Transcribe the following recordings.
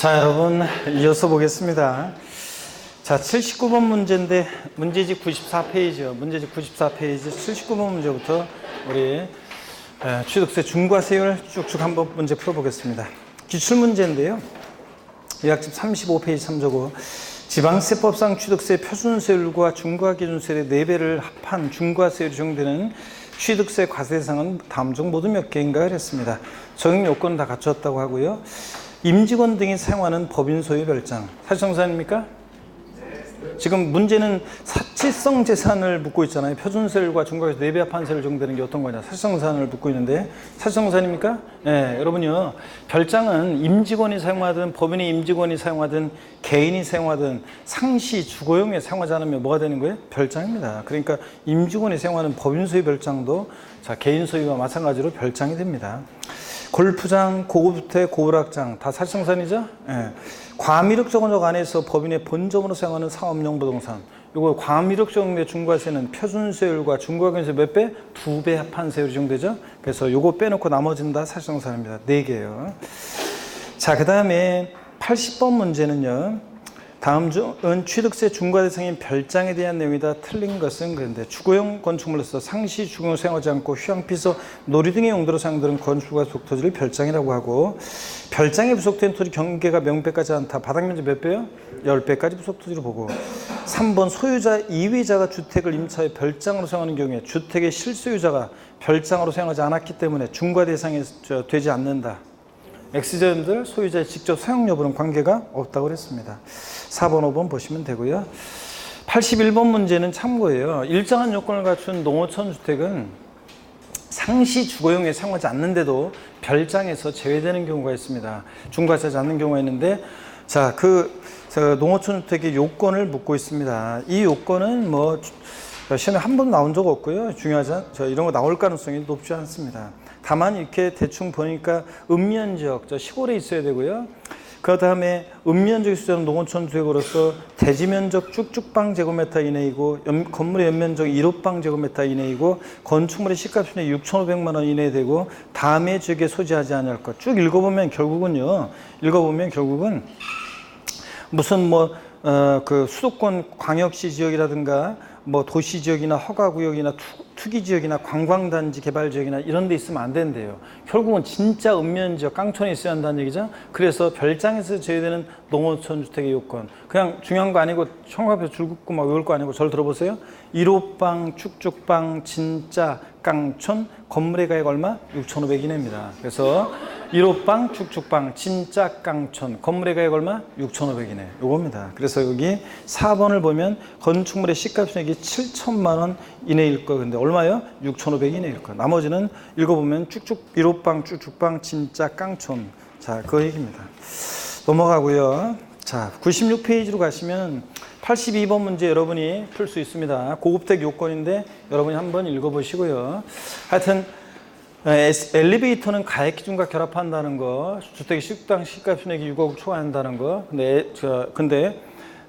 자, 여러분 이어서 보겠습니다. 자, 79번 문제인데 문제집 94페이지요. 문제집 94페이지 79번 문제부터 우리 취득세 중과세율 쭉쭉 한번 문제 풀어보겠습니다. 기출문제인데요. 요약집 35페이지 3조고 지방세법상 취득세 표준세율과 중과기준세율의 4배를 합한 중과세율이 적용되는 취득세 과세 대상은 다음 중 모두 몇 개인가 그랬습니다. 적용 요건은 다 갖췄다고 하고요. 임직원 등이 사용하는 법인 소유 별장 사실정산입니까? 지금 문제는 사치성 재산을 묻고 있잖아요. 표준세율과 중과세율 4배 합한 세율 적용되는 게 어떤 거냐. 사실정산을 묻고 있는데 사실정산입니까? 네, 여러분요. 별장은 임직원이 사용하든 법인의 임직원이 사용하든 개인이 사용하든 상시 주거용에 사용하지 않으면 뭐가 되는 거예요? 별장입니다. 그러니까 임직원이 사용하는 법인 소유 별장도 자, 개인 소유와 마찬가지로 별장이 됩니다. 골프장, 고급주택, 고불악장 다 사실정산이죠? 예. 과미륵 정원적 안에서 법인의 본점으로 사용하는 상업용 부동산 이거 과미륵 정원의 중과세는 표준세율과 중과기준세 몇 배? 2배 합한 세율이 적용되죠? 그래서 요거 빼놓고 나머지는 다 사실정산입니다. 4개요. 자, 그 다음에 80번 문제는요. 다음 중은 취득세 중과 대상인 별장에 대한 내용이다. 틀린 것은 그런데 주거용 건축물로서 상시 주거용 사용하지 않고 휴양피서 놀이 등의 용도로 사용되는 건축과 속토지를 별장이라고 하고 별장에 부속된 토지 경계가 명배까지 않다. 바닥 면적 몇 배요? 10배까지 부속토지로 보고 3번 소유자 이외자가 주택을 임차해 별장으로 사용하는 경우에 주택의 실소유자가 별장으로 사용하지 않았기 때문에 중과 대상이 되지 않는다. X자들 소유자의 직접 사용 여부는 관계가 없다고 그랬습니다. 4번, 5번 보시면 되고요. 81번 문제는 참고예요. 일정한 요건을 갖춘 농어촌 주택은 상시 주거용에 사용하지 않는데도 별장에서 제외되는 경우가 있습니다. 중과세하지 않는 경우가 있는데 자, 농어촌 주택의 요건을 묻고 있습니다. 이 요건은 뭐 시험에 한 번 나온 적 없고요. 중요하지 이런 거 나올 가능성이 높지 않습니다. 다만 이렇게 대충 보니까 읍면지역, 시골에 있어야 되고요. 그 다음에 읍면지역에 수저는 농어촌 주택으로서 대지면적 쭉쭉방 제곱미터 이내이고 건물의 연면적 1호방 제곱미터 이내이고 건축물의 시가표는 6,500만 원 이내 되고 다음의 지역에 소지하지 않을 것. 쭉 읽어보면 결국은 무슨 그 수도권 광역시 지역이라든가 뭐 도시 지역이나 허가 구역이나 투기 지역이나 관광단지 개발 지역이나 이런 데 있으면 안 된대요. 결국은 진짜 읍면 지역 깡촌에 있어야 한다는 얘기죠. 그래서 별장에서 제외되는 농어촌 주택의 요건. 그냥 중요한 거 아니고 청각에서 줄 긋고 막 외울 거 아니고 절 들어보세요. 1호방, 축축방, 진짜 깡촌, 건물의 가액 얼마? 6,500 이내입니다. 그래서 1호방, 축축방, 진짜 깡촌, 건물의 가액 얼마? 6,500 이내. 요겁니다. 그래서 여기 4번을 보면 건축물의 시가총액이 7천만 원 이내일 거. 근데 얼마요? 6,500 이내일 거. 나머지는 읽어보면 1호방, 축축방, 진짜 깡촌. 자, 그 얘기입니다. 넘어가고요. 자, 96페이지로 가시면 82번 문제 여러분이 풀 수 있습니다. 고급택 요건인데 여러분이 한번 읽어보시고요. 하여튼 엘리베이터는 가액 기준과 결합한다는 거, 주택의 시당 시가총액이 6억 초과한다는 거. 근데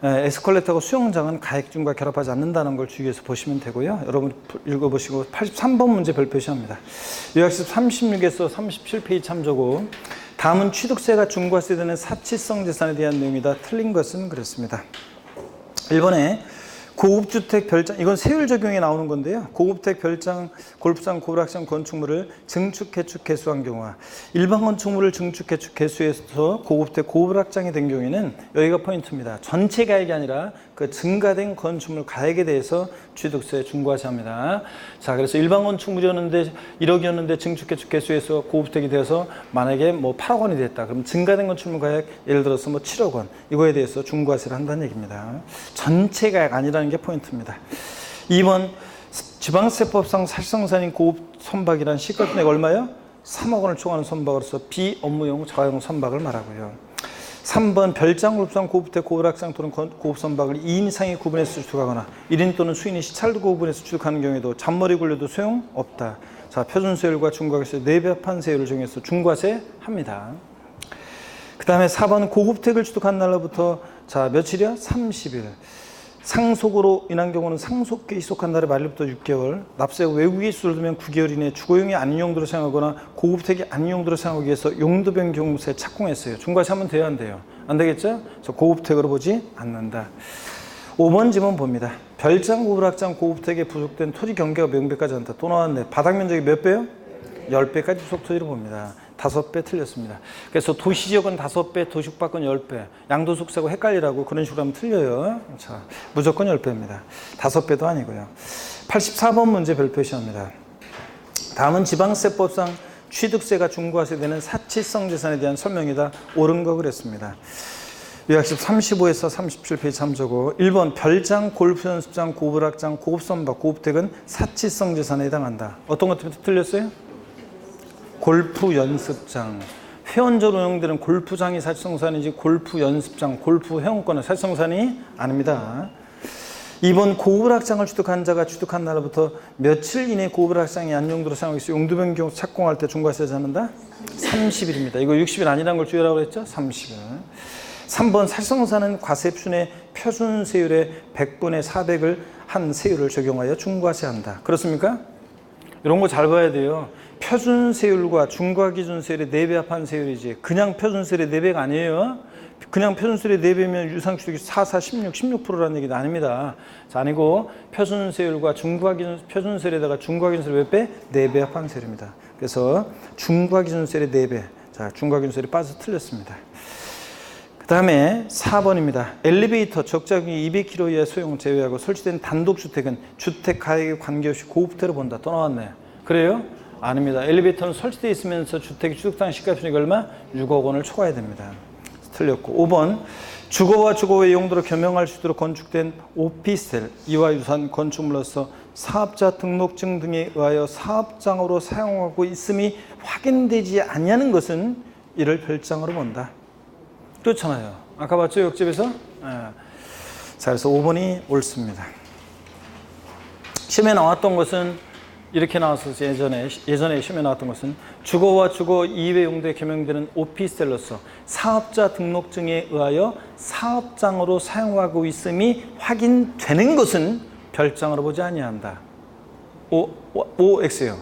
에스컬레이터하고 수영장은 가액 기준과 결합하지 않는다는 걸 주의해서 보시면 되고요. 여러분 읽어보시고 83번 문제 별표시합니다. 요약집 36에서 37페이지 참조고 다음은 취득세가 중과세되는 사치성 재산에 대한 내용이다. 틀린 것은 그렇습니다. 1번에 고급주택 별장, 이건 세율 적용에 나오는 건데요. 고급주택 별장, 골프장, 고불악장 건축물을 증축, 개축, 개수한 경우와 일반 건축물을 증축, 개축, 개수해서 고급주택, 고불악장이 된 경우에는 여기가 포인트입니다. 전체 가액이 아니라 그 증가된 건축물 가액에 대해서 취득세 중과세합니다. 자, 그래서 일반 건축물이었는데 1억이었는데 증축, 개축, 개수해서 고급주택이 되어서 만약에 뭐 8억 원이 됐다. 그럼 증가된 건축물 가액 예를 들어서 뭐 7억 원 이거에 대해서 중과세를 한다는 얘기입니다. 전체 가액 아니라는 게 포인트입니다. 2번 지방세법상 사실상산인 고급 선박이란 시가총액 얼마요? 3억 원을 초과하는 선박으로서 비업무용 자가용 선박을 말하고요. 3번 별장, 골프장, 고급주택, 고불악장 또는 고급 선박을 2인 이상의 구분해서 취득하거나 1인 또는 수인이 시찰도 구분해서 취득하는 경우에도 잔머리 굴려도 소용없다. 자, 표준세율과 중과세 4배 합한 세율을 정해서 중과세 합니다. 그 다음에 4번 고급택을 취득한 날로부터 자, 며칠이야? 30일. 상속으로 인한 경우는 상속계에 속한 날의 만료부터 6개월, 납세하고 외국에 수를 두면 9개월 이내 주거용이 아닌 용도로 사용하거나 고급택이 아닌 용도로 사용하기 위해서 용도 변경세 착공했어요. 중과세 하면 돼요, 안 돼요? 안 되겠죠? 저 고급택으로 보지 않는다. 5번 지문 봅니다. 별장, 고불악장, 고급택에 부속된 토지 경계가 명백하지 않다. 또 나왔네. 바닥 면적이 몇 배요? 10배까지 부속 토지로 봅니다. 5배 틀렸습니다. 그래서 도시지역은 5배, 도시밖은 10배. 양도속세하고 헷갈리라고 그런 식으로 하면 틀려요. 자, 무조건 10배입니다. 5배도 아니고요. 84번 문제 별표시합니다. 다음은 지방세법상 취득세가 중과세되는 사치성 재산에 대한 설명이다. 옳은 거 그랬습니다. 요약집 35에서 37페이지 참조고 1번 별장, 골프연습장, 고불악장, 고급선박, 고급택은 사치성 재산에 해당한다. 어떤 것 때문에 틀렸어요? 골프 연습장. 회원제로 운영되는 골프장이 사치성산이지 골프 연습장, 골프 회원권은 사치성산이 아닙니다. 2번 고불악장을 취득한 자가 취득한 날부터 며칠 이내 고불악장이 안용도로 사용하기 위해서 용도 변경 착공할 때 중과세 잡는다? 30일입니다. 이거 60일 아니라는 걸 주의하라고 그랬죠? 30일. 3번 사치성산은 과세표준의 표준세율의 100분의 400을 한 세율을 적용하여 중과세한다. 그렇습니까? 이런 거 잘 봐야 돼요. 표준세율과 중과기준세율의 4배 합한 세율이지 그냥 표준세율의 4배가 아니에요. 그냥 표준세율의 4배면 유상취득이 4, 16, 16%라는 얘기도 아닙니다. 자, 아니고 표준세율과 표준세율에다가 중과기준세율 몇 배? 4배 합한 세율입니다. 그래서 중과기준세율의 4배. 자, 중과기준세율이 빠져서 틀렸습니다. 그 다음에 4번입니다. 엘리베이터 적자격이 200km 이하 소형 제외하고 설치된 단독주택은 주택 가액에 관계없이 고급택으로 본다. 또 나왔네. 그래요? 아닙니다. 엘리베이터는 설치되어 있으면서 주택이 취득당 시가총액이 얼마? 6억 원을 초과해야 됩니다. 틀렸고 5번 주거와 주거 외 용도로 겸용할 수 있도록 건축된 오피스텔, 이와 유사한 건축물로서 사업자 등록증 등에 의하여 사업장으로 사용하고 있음이 확인되지 아니하는 것은 이를 별장으로 본다. 그렇잖아요. 아까 봤죠? 역집에서? 자, 그래서 5번이 옳습니다. 시험에 나왔던 것은 이렇게 나왔었어요. 예전에 시험에 나왔던 것은 주거와 주거 이외 용도에 겸용되는 오피스텔로서 사업자 등록증에 의하여 사업장으로 사용하고 있음이 확인되는 것은 별장으로 보지 아니한다. OX예요.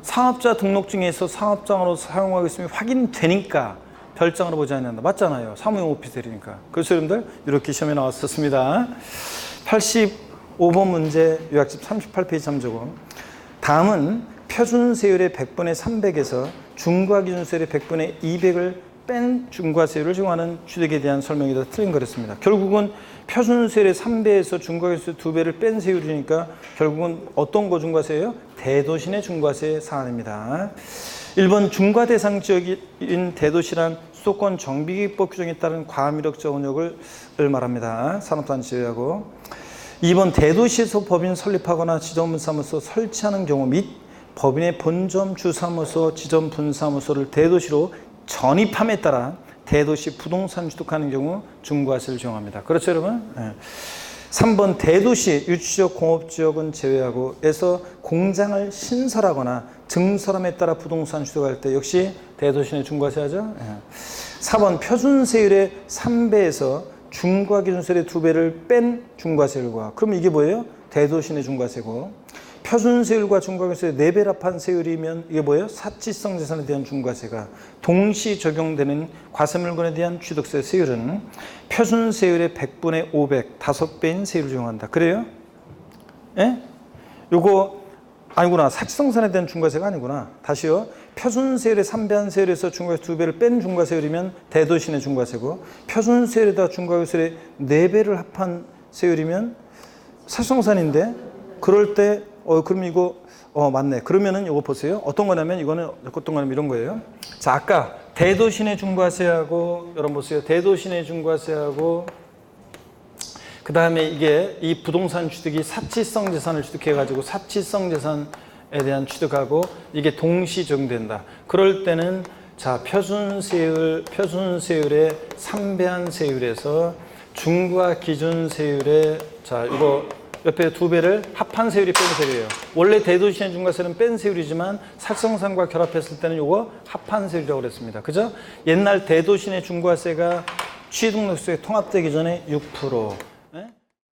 사업자 등록증에서 사업장으로 사용하고 있음이 확인되니까 별장으로 보지 않는다. 맞잖아요. 사무용 오피스텔이니까. 그래서 여러분들 이렇게 시험에 나왔었습니다. 85번 문제 요약집 38페이지 참조고 다음은 표준세율의 100분의 300에서 중과기준세율의 100분의 200을 뺀 중과세율을 적용하는 취득에 대한 설명이다. 틀린 거랬습니다. 결국은 표준세율의 3배에서 중과기준세 2배를 뺀 세율이니까 결국은 어떤 거 중과세예요? 대도시 내 중과세 사안입니다. 1번 중과 대상 지역인 대도시란 수도권 정비기법 규정에 따른 과밀역자 운역을 말합니다. 산업단지 제외하고 2번 대도시에서 법인 설립하거나 지점분사무소 설치하는 경우 및 법인의 본점 주사무소, 지점 분사무소를 대도시로 전입함에 따라 대도시 부동산 취득하는 경우 중과세를 적용합니다. 그렇죠, 여러분? 네. 3번 대도시 유치지역 공업지역은 제외하고 에서 공장을 신설하거나 증설함에 따라 부동산 취득할 때 역시 대도시 내 중과세 하죠. 4번 표준세율의 3배에서 중과기준세율의 2배를 뺀 중과세율과 그럼 이게 뭐예요? 대도시 내 중과세고 표준세율과 중과기준세율의 4배를 합한 세율이면 이게 뭐예요? 사치성 재산에 대한 중과세가 동시 적용되는 과세물건에 대한 취득세 세율은 표준세율의 100분의 500, 5배인 세율을 적용한다. 그래요? 예? 요거 아니구나. 사치성산에 대한 중과세가 아니구나. 다시요. 표준세율의 3배한 세율에서 중과세 2배를 뺀 중과세율이면 대도시 내 중과세고 표준세율에다 중과세율의 4배를 합한 세율이면 사치성산인데 그럴 때 그럼 이거 맞네. 그러면은 이거 보세요. 어떤 거냐면 이거는 어떤 거냐면 이런 거예요. 자, 아까 대도시 내 중과세하고 여러분 보세요. 대도시 내 중과세하고 그 다음에 이게 이 부동산 취득이 사치성 재산을 취득해가지고 사치성 재산에 대한 취득하고 이게 동시 적용된다. 그럴 때는 자 표준세율의 3배한 세율에서 중과 기준 세율의 자 이거 옆에 2배를 합한 세율이 뺀 세율이에요. 원래 대도시의 중과세는 뺀 세율이지만 사치성산과 결합했을 때는 이거 합한 세율이라고 그랬습니다. 그죠? 옛날 대도시 내 중과세가 취득록세에 통합되기 전에 6%. 네?